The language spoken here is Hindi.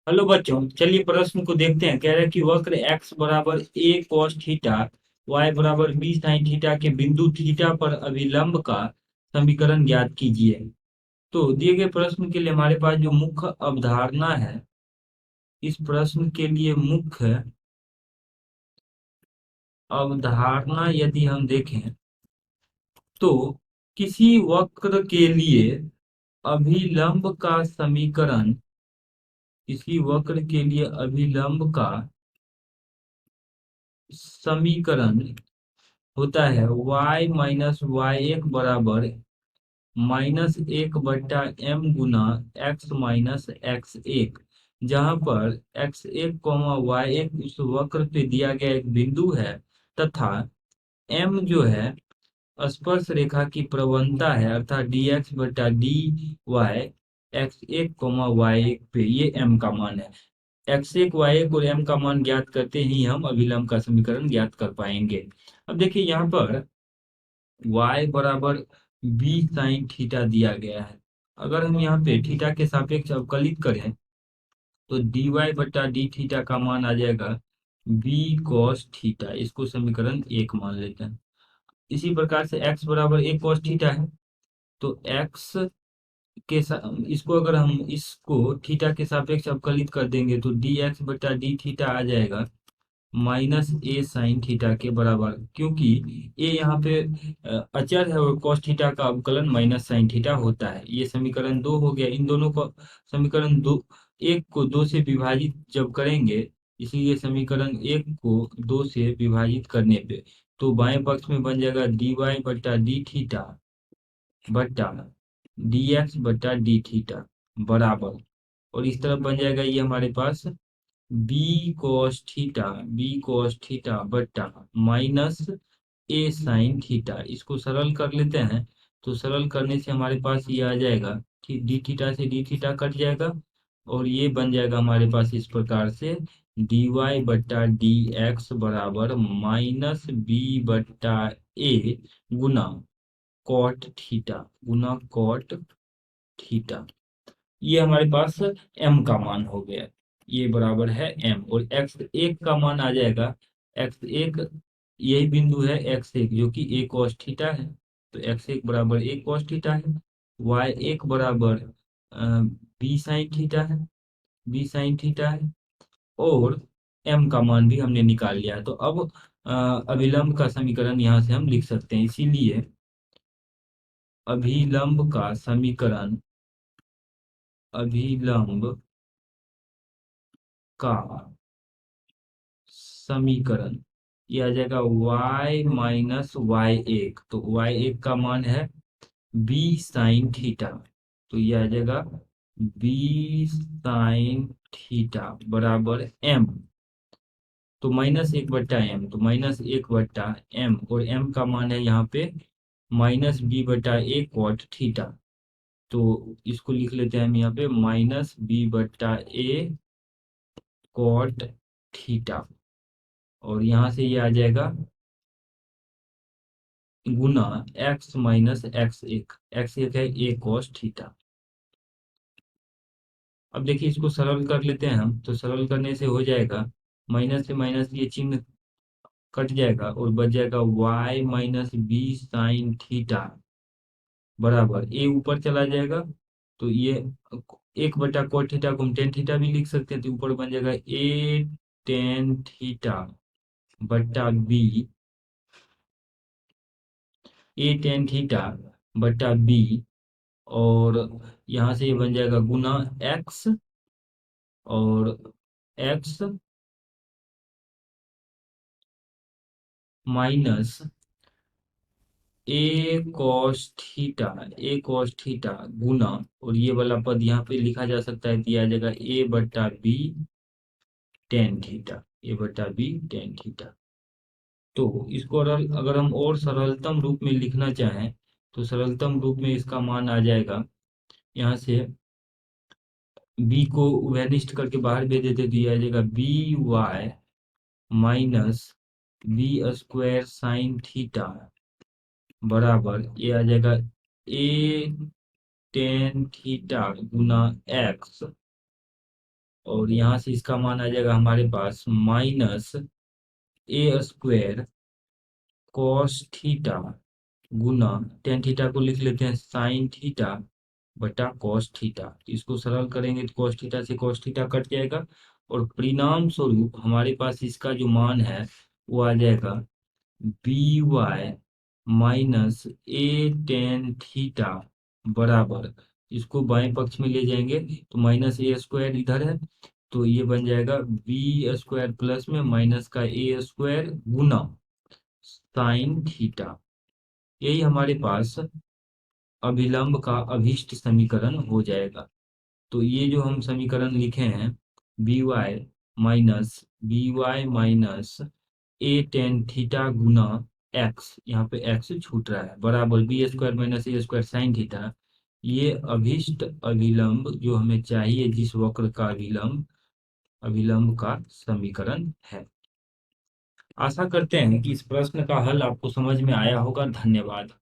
हेलो बच्चों, चलिए प्रश्न को देखते हैं। कह रहे हैं कि वक्र x बराबर a cos थीटा, y बराबर b sin थीटा के बिंदु थीटा पर अभिलंब का समीकरण ज्ञात कीजिए। तो दिए गए प्रश्न के लिए हमारे पास जो मुख्य अवधारणा है, इस प्रश्न के लिए मुख्य अवधारणा यदि हम देखें तो किसी वक्र के लिए अभिलंब का समीकरण, किसी वक्र के लिए अभिलंब का समीकरण होता है y माइनस वाई एक बराबर -1/m x माइनस x1, जहां पर x1, y1 उस वक्र पे दिया गया एक बिंदु है तथा m जो है स्पर्श रेखा की प्रवणता है, अर्थात dx/dy x1, y1 पे ये m का मान है। x1, y1 और m का मान ज्ञात करते ही हम अभिलंब का समीकरण ज्ञात कर पाएंगे। अब देखिए यहाँ पर y बराबर b साइन थीटा दिया गया है। अगर हम यहाँ पे थीटा के सापेक्ष अवकलित करें तो dy/d थीटा का मान आ जाएगा b cos थीटा। इसको समीकरण एक मान लेते हैं। इसी प्रकार से x बराबर एक cos थीटा है, तो x के इसको अगर हम इसको थीटा के सापेक्ष अवकलित कर देंगे तो dx/d थीटा आ जाएगा -a साइन थीटा के बराबर, क्योंकि a यहाँ पे अचर है और cos थीटा का अवकलन माइनस साइन थीटा होता है। ये समीकरण दो हो गया। इन दोनों को समीकरण दो, एक को दो से विभाजित जब करेंगे, इसीलिए समीकरण एक को दो से विभाजित करने पे तो बाएं पक्ष में बन जाएगा dy/d थीटा बट्टा dx/d थीटा बराबर, और इस तरफ बन जाएगा ये हमारे पास बी कॉस थीटा बट्टा माइनस ए साइन थीटा। इसको सरल कर लेते हैं तो सरल करने से हमारे पास ये आ जाएगा कि डी थीटा से डी थीटा कट जाएगा और ये बन जाएगा हमारे पास इस प्रकार से dy/dx बराबर -b/a गुना कॉट थीटा। ये हमारे पास m का मान हो गया। ये बराबर है m, और x1 का मान आ जाएगा x1, यही बिंदु है x1 जो कि a cos थीटा है, तो x1 बराबर a cos थीटा है। y1 बराबर b sin थीटा है, b sin थीटा है, और m का मान भी हमने निकाल लिया। तो अब अभिलंब का समीकरण यहाँ से हम लिख सकते हैं। इसीलिए अभिलंब का समीकरण, अभिलंब का समीकरण ये आ जाएगा y माइनस y1, तो y1 का मान है b साइन थीटा, तो ये आ जाएगा b साइन थीटा बराबर m, तो -1/m, तो -1/m, और m का मान है यहाँ पे -b/a cot थीटा। तो इसको लिख लेते हैं हम यहाँ पे -b/a cot थीटा, और यहाँ से ये आ जाएगा गुना x माइनस x1 है a cos थीटा। अब देखिए इसको सरल कर लेते हैं हम, तो सरल करने से हो जाएगा माइनस से माइनस ये चिन्ह कट जाएगा और बच जाएगा y minus b sine theta बराबर a ऊपर चला जाएगा, तो ये 1/cos थीटा को हम टेन थीटा भी लिख सकते हैं, तो ऊपर बन जाएगा a टेन थीटा बट्टा b, a टेन थीटा बट्टा b, और यहाँ से ये बन जाएगा गुना x, और x माइनस ए कॉस थीटा गुना, और ये वाला पद यहाँ पे लिखा जा सकता है, दिया जाएगा a/b tan थीटा। तो इसको अगर हम और सरलतम रूप में लिखना चाहें तो सरलतम रूप में इसका मान आ जाएगा, यहाँ से b को वेनिस्ट करके बाहर भेज देते तो ये आ जाएगा by minus b² sign theta बराबर ये आ जाएगा a tan theta Guna x, और यहाँ से इसका मान आ जाएगा हमारे पास -a² कॉस थीटा गुना टेन थीटा को लिख लेते हैं साइन थीटा बटा कॉस थीटा। इसको सरल करेंगे तो कॉस थीटा से कॉस थीटा कट जाएगा और परिणाम स्वरूप हमारे पास इसका जो मान है वो आ जाएगा by -a tan थीटा बराबर, इसको बाएं पक्ष में ले जाएंगे तो -a² इधर है, तो ये बन जाएगा b² प्लस में माइनस का a² गुना साइन थीटा। यही हमारे पास अभिलंब का अभीष्ट समीकरण हो जाएगा। तो ये जो हम समीकरण लिखे हैं बी वाई माइनस ए टेन थीटा गुना एक्स, यहाँ पे एक्स छूट रहा है, बराबर b² minus a² sine theta. ये अभीष्ट अभिलंब जो हमें चाहिए, जिस वक्र का अभिलंब अभिलंब का समीकरण है। आशा करते हैं कि इस प्रश्न का हल आपको समझ में आया होगा। धन्यवाद।